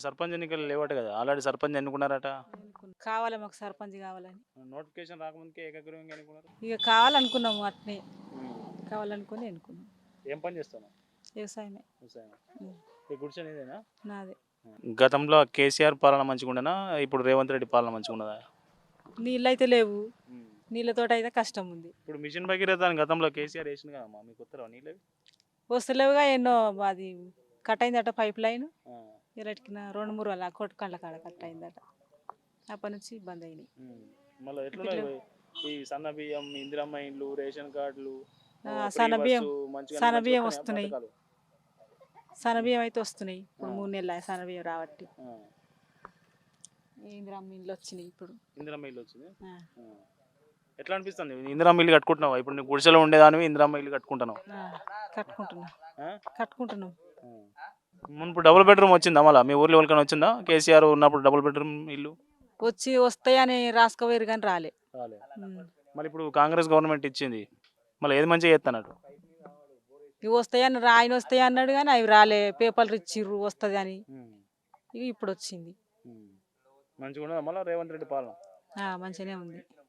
సర్పంచ్ ఎన్నికలు లేవట కదా, ఆల్రెడీ సర్పంచ్ ఎన్నుకున్నారట. కావాలి మాకు సర్పంచ్ కావాలని నోటిఫికేషన్ రాకముందుకే ఏకగ్రీవంగా ఎన్నుకున్నారు. ఇక కావాలనుకున్నాము అట్నే ఉమ్. కావాలనుకుని ఎన్నుకున్నాం. ఏం పని చేస్తాను? వ్యవసాయమే ఈ గుడిసె నీదేనా? నాదే. గతంలో కేసీఆర్ పాలన మంచిగా ఉండనా, ఇప్పుడు రేవంత్ రెడ్డి పాలన మంచిగా ఉన్నదా? నీళ్ళు అయితే లేవు, నీళ్ళతోట అయితే కష్టం ఉంది. ఇప్పుడు మిషన్ భగీరథ అని గతంలో కేసీఆర్ వేసింది కదమ్మా, మీకు ఉత్తరం నీళ్ళు వస్తలేవుగా ఎన్నో, అది కట్ అయిందట పైప్ లైన్, ఇరటికిన 2-3 అలా కొట్టుకండ్ల కాడ కట్ అయిందట. అప్పటి నుంచి బంద్ అయినాయి. మళ్ళీ ఎట్లా ఈ సన్న బియ్యం, ఇందిరమ్మ ఇండ్లు, రేషన్ కార్డులు, సన్నబియ్యం వస్తున్నాయి. సన్నబియ్యం అయితే వస్తున్నాయి. ఇప్పుడు 3 నెలలు సన్నబియ్యం రావట్టి. ఇందిరమ్మ ఇండ్లు వచ్చినాయి. ఇప్పుడు ఇందిరమ్మ ఇల్లు వచ్చింది. ఎట్లా అనిపిస్తుంది ఇందిరమ్మ ఇల్లు కట్టుకుంటున్నావు? ఇప్పుడు నువ్వు గుడిసెలో ఉండేదానివి ఇందిరమ్మ ఇల్లు కట్టుకుంటున్నావు. కట్టుకుంటున్నాం. ఇప్పుడు డబుల్ బెడ్రూమ్ వచ్చిందా? మళ్ళీ మీ ఊర్లో ఎవరికైనా వచ్చిందా? కేసీఆర్ ఉన్నప్పుడు డబుల్ బెడ్రూమ్ ఇల్లు వస్తాయని రాసుకోవేరు కానీ రాలే. మళ్ళీ ఇప్పుడు కాంగ్రెస్ గవర్నమెంట్ ఇచ్చింది, మళ్ళీ ఏది మంచిగా చేస్తానట్టు? ఇవి వస్తాయని ఆయన వస్తాయి అన్నాడు కానీ అవి రాలే. పేపర్లు ఇచ్చిర్రు వస్తుంది అని, ఇక ఇప్పుడు వచ్చింది. మంచిగా ఉన్నదా మళ్ళీ రేవంత్ రెడ్డి పాలన? మంచిగానే ఉంది.